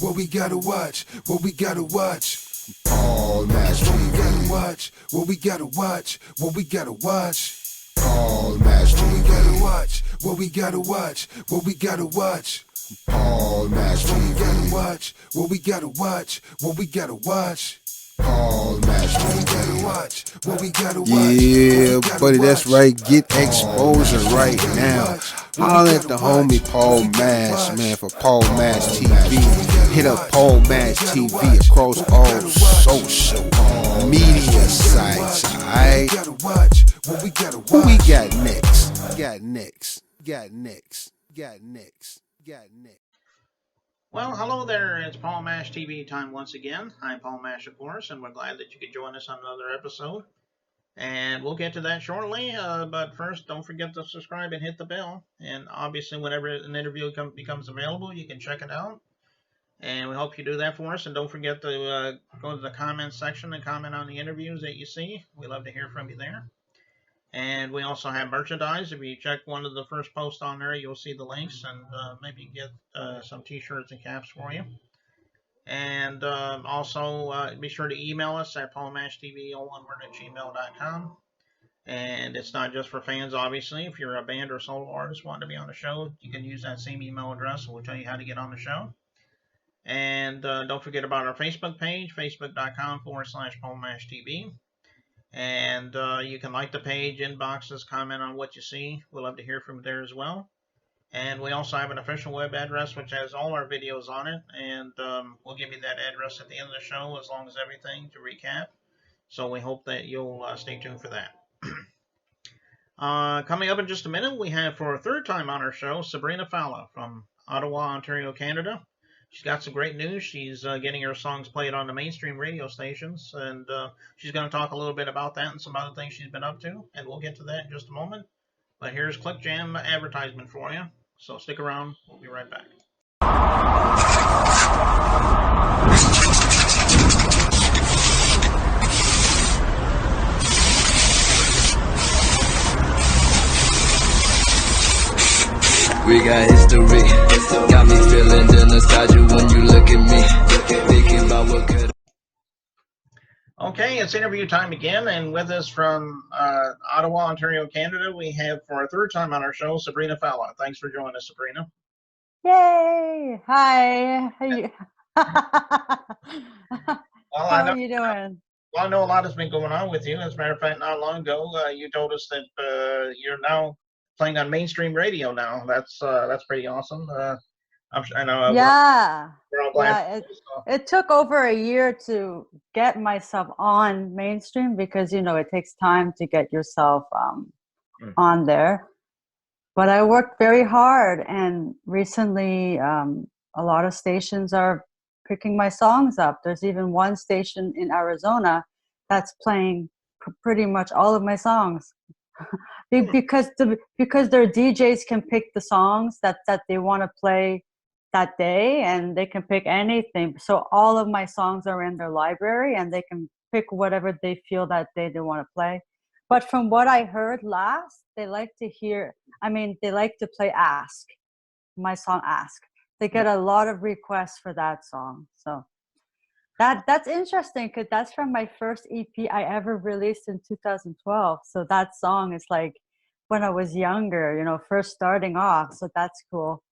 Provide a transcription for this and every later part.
what we gotta watch, what we gotta watch. Paul Match TV. What we gotta watch, what we gotta watch, what we gotta watch. Paul Match TV. What we gotta watch, what we gotta watch, what we gotta watch. Paul Match TV. What we gotta watch, what we gotta watch, what we gotta watch. Paul Match TV. What we gotta watch, what we gotta watch. Yeah, buddy, that's right. Get exposure right now. Holler at the homie Paul Mash, man, for Paul Mash TV. Hit up Paul Mash TV across all social media sites, alright? Who we got next? Got next. Well, hello there. It's Paul Mash TV time once again. I'm Paul Mash, of course, and we're glad that you could join us on another episode. And we'll get to that shortly. But first, don't forget to subscribe and hit the bell. And obviously, whenever an interview becomes available, you can check it out. And we hope you do that for us. And don't forget to go to the comments section and comment on the interviews that you see. We love to hear from you there. And we also have merchandise. If you check one of the first posts on there, you'll see the links and maybe get some t-shirts and caps for you. And also be sure to email us at paulmashtv@gmail.com. And it's not just for fans, obviously. If you're a band or solo artist wanting to be on the show, you can use that same email address, and we'll tell you how to get on the show. And don't forget about our Facebook page, facebook.com/paulmashtv. And you can like the page, inbox us, comment on what you see. We'd love to hear from you there as well. And we also have an official web address which has all our videos on it. And we'll give you that address at the end of the show as long as everything to recap. So we hope that you'll stay tuned for that. Coming up in just a minute, we have for a third time on our show, Sabrina Fallah from Ottawa, Ontario, Canada. She's got some great news. She's getting her songs played on the mainstream radio stations, and she's going to talk a little bit about that and some other things she's been up to, and we'll get to that in just a moment. But here's Click Jam advertisement for you, so stick around. We'll be right back. We got history, got me feeling the nostalgia when you look at me, thinking about what could. Okay, it's interview time again, and with us from Ottawa, Ontario, Canada, we have for a third time on our show, Sabrina Fallah. Thanks for joining us, Sabrina. Yay! Hi. How you? Well, How are you doing? Well, I know a lot has been going on with you. As a matter of fact, not long ago, you told us that you're now playing on mainstream radio now. That's pretty awesome. I know. Yeah. We're all glad. Yeah. It took over a year to get myself on mainstream because it takes time to get yourself on there. But I worked very hard, and recently a lot of stations are picking my songs up. There's even one station in Arizona that's playing pretty much all of my songs. because their DJs can pick the songs that they want to play that day, and they can pick anything. So all of my songs are in their library, and they can pick whatever they feel that day they want to play. But from what I heard last, they like to play Ask, my song Ask. They get a lot of requests for that song. So that's interesting because that's from my first EP I ever released in 2012. So that song is like when I was younger, first starting off. So that's cool.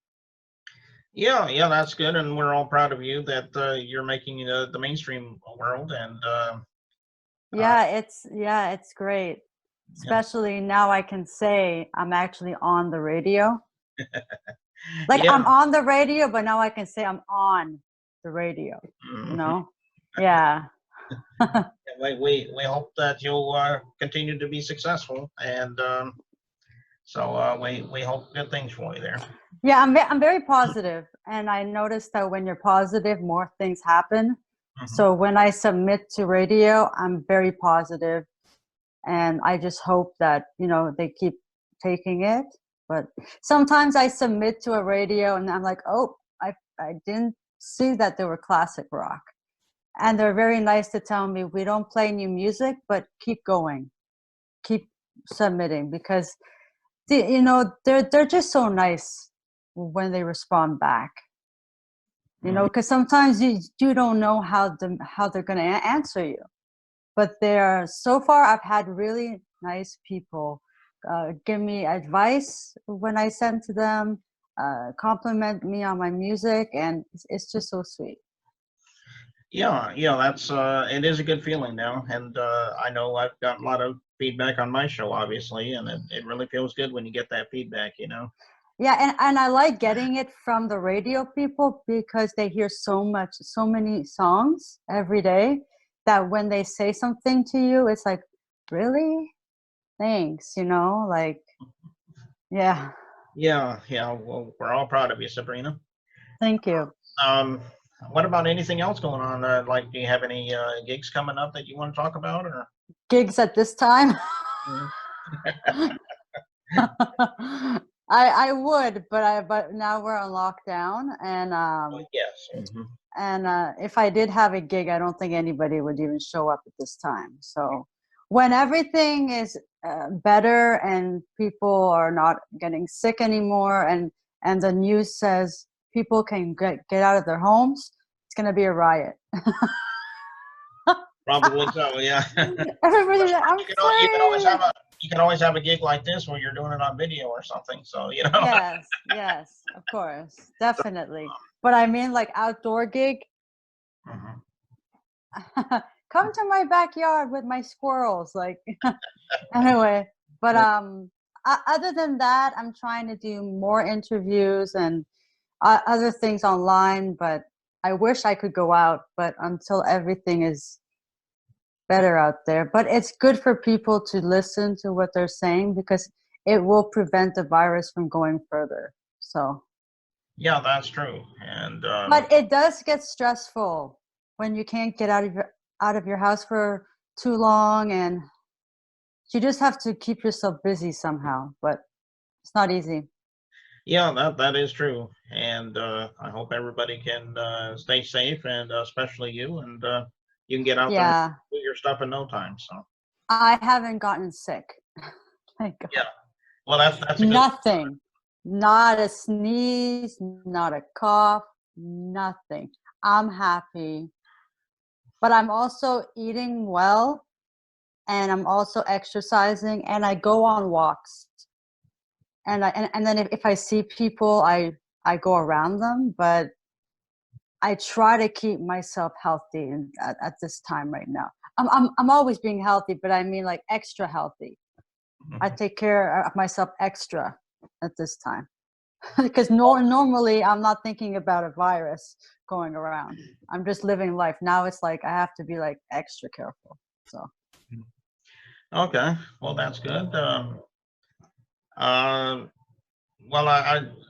Yeah, that's good, and we're all proud of you that you're making the mainstream world. And it's great. Especially now I can say I'm actually on the radio. I'm on the radio, but now I can say I'm on the radio. Yeah. We hope that you'll continue to be successful, and so we hope good things for you there. Yeah, I'm very positive, and I noticed that when you're positive, more things happen. Mm-hmm. So when I submit to radio, I'm very positive, and I just hope that they keep taking it. But sometimes I submit to a radio, and I'm like, oh, I didn't see that they were classic rock. And they're very nice to tell me, we don't play new music, but keep going, keep submitting, because they're just so nice when they respond back. you know, because sometimes you don't know how they're going to answer you. But so far I've had really nice people give me advice when I send to them, compliment me on my music, and it's just so sweet. Yeah, that's it is a good feeling now, and I know I've got a lot of feedback on my show, obviously, and it really feels good when you get that feedback, you know. Yeah, and I like getting it from the radio people because they hear so many songs every day that when they say something to you, it's like, really? Thanks, you know, like, yeah, Yeah. Well, we're all proud of you, Sabrina. thank you. Um, what about anything else going on? Like, do you have any gigs coming up that you want to talk about, or? Gigs at this time? Mhm. I would, but now we're on lockdown, and Yes. Mhm. if I did have a gig, I don't think anybody would even show up at this time. So when everything is better and people are not getting sick anymore, and the news says people can get out of their homes, it's gonna be a riot. Probably so. Yeah. Everybody's like, I'm You can always free. have a gig like this where you're doing it on video or something. So you know. Yes, of course, definitely. But I mean, like outdoor gig. Mhm. Come to my backyard with my squirrels. Like, anyway, but other than that, I'm trying to do more interviews and other things online. But I wish I could go out, but until everything is better out there. But it's good for people to listen to what they're saying because it will prevent the virus from going further. So, Yeah, that's true. And but it does get stressful when you can't get out of your house for too long, and you just have to keep yourself busy somehow. But it's not easy. yeah, that is true. And I hope everybody can stay safe, and especially you, and you can get out there and Yeah, do your stuff in no time. So I haven't gotten sick. Thank God. yeah, well, that's a good. Nothing. Not a sneeze, not a cough, nothing. I'm happy. But I'm also eating well, and I'm also exercising, and I go on walks. And then if I see people, I go around them, but I try to keep myself healthy at this time right now. I'm always being healthy, but I mean like extra healthy. I Mhm. take care of myself extra at this time because normally I'm not thinking about a virus going around. I'm just living life. Now it's like I have to be like extra careful. So Okay, well, that's good. Uh, well,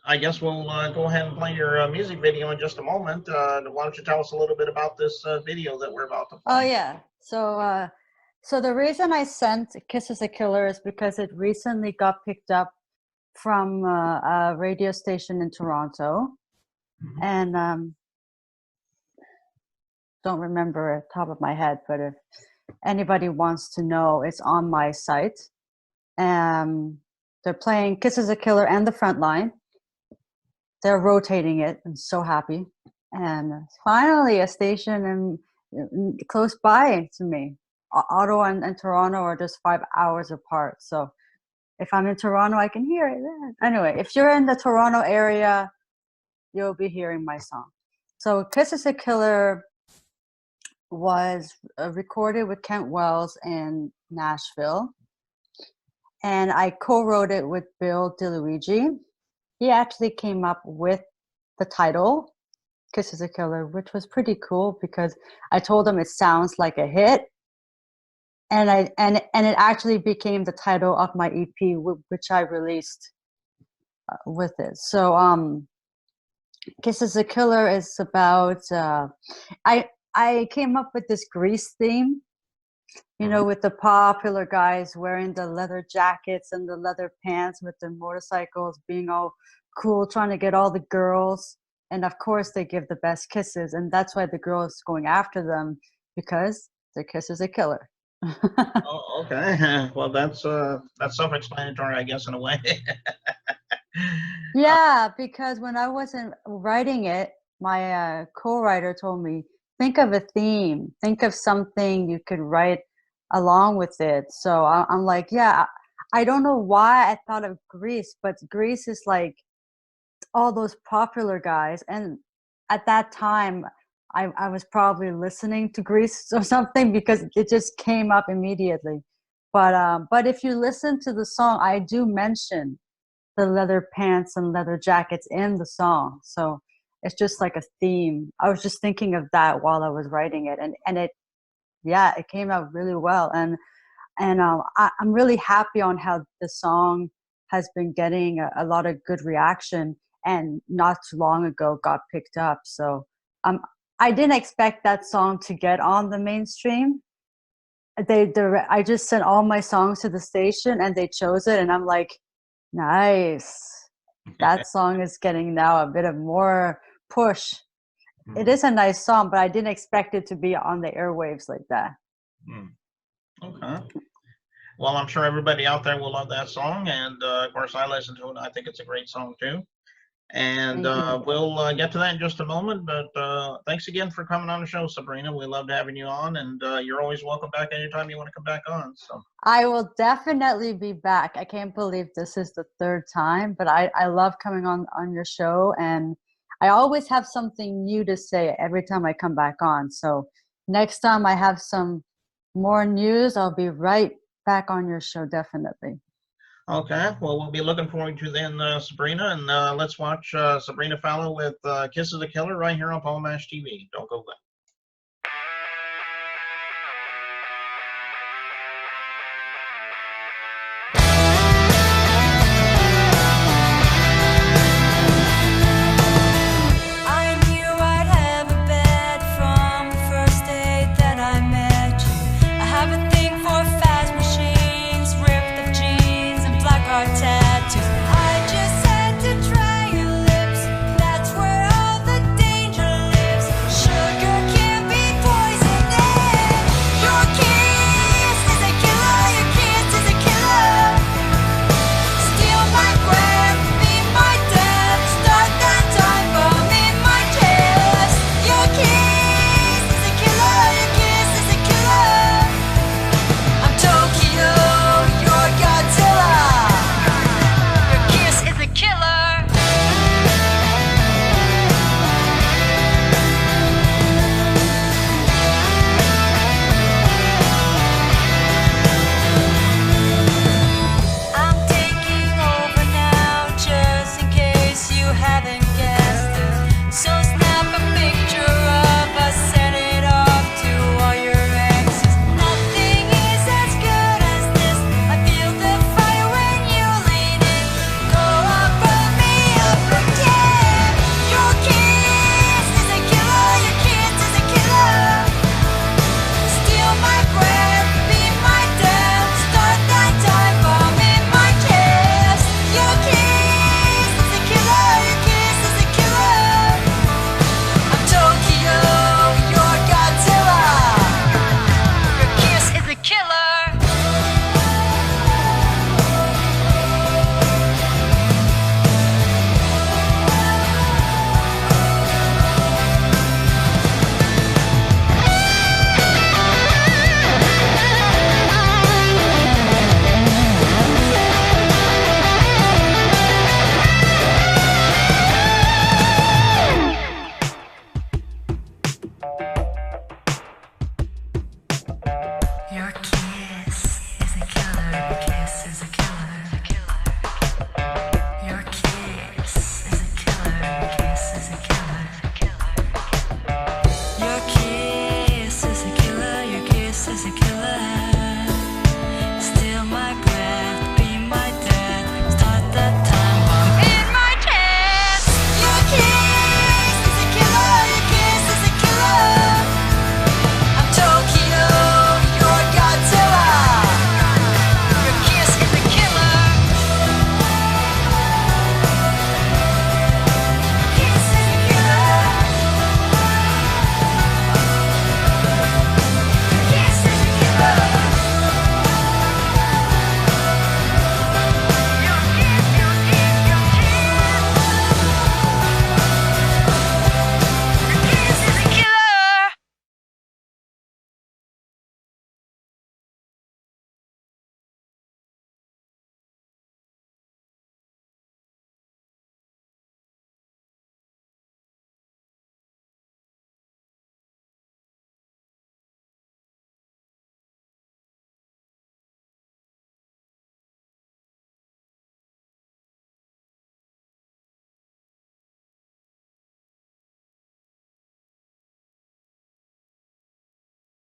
I guess we'll go ahead and play your music video in just a moment. Why don't you tell us a little bit about this video that we're about to oh play? yeah. So the reason I sent Kiss is a Killer is because it recently got picked up from a radio station in Toronto, Mhm. and don't remember at the top of my head, but if anybody wants to know, it's on my site. They're playing Kiss is a Killer and The Frontline. They're rotating it. I'm so happy. And finally, a station close by to me. Ottawa and Toronto are just 5 hours apart. So if I'm in Toronto, I can hear it. Anyway, if you're in the Toronto area, you'll be hearing my song. So Kiss is a Killer was recorded with Kent Wells in Nashville. And I co-wrote it with Bill DeLuigi. He actually came up with the title, Kiss is a Killer, which was pretty cool because I told him it sounds like a hit. And it actually became the title of my EP, which I released with it. So Kiss is a Killer is about I came up with this Grease theme, you know, Mhm. with the popular guys wearing the leather jackets and the leather pants with their motorcycles, being all cool, trying to get all the girls. And of course, they give the best kisses, and that's why the girls going after them because their kiss is a killer. Oh, okay. Well, that's self-explanatory, I guess, in a way. Yeah, because when I wasn't writing it, my co-writer told me, think of a theme, think of something you could write along with it. So I'm like, yeah, I don't know why I thought of Grease, but Grease is like all those popular guys. And at that time, I was probably listening to Grease or something because it just came up immediately. But if you listen to the song, I do mention the leather pants and leather jackets in the song. So it's just like a theme. I was just thinking of that while I was writing it, and it, yeah, it came out really well. And I'm really happy on how the song has been getting a lot of good reaction, and not too long ago got picked up. So I didn't expect that song to get on the mainstream. I just sent all my songs to the station and they chose it, and I'm like, nice. That song is getting now a bit of more push. It is a nice song, but I didn't expect it to be on the airwaves like that. Okay. Well, I'm sure everybody out there will love that song, and of course, I listen to it. I think it's a great song too. And we'll get to that in just a moment. But thanks again for coming on the show, Sabrina. We loved having you on, and you're always welcome back anytime you want to come back on. So I will definitely be back. I can't believe this is the third time, but I love coming on your show, and I always have something new to say every time I come back on. So next time I have some more news, I'll be right back on your show, definitely. okay, well, we'll be looking forward to then, Sabrina, and let's watch Sabrina Fallah with Kiss of the Killer right here on Paul Mash TV. Don't go away.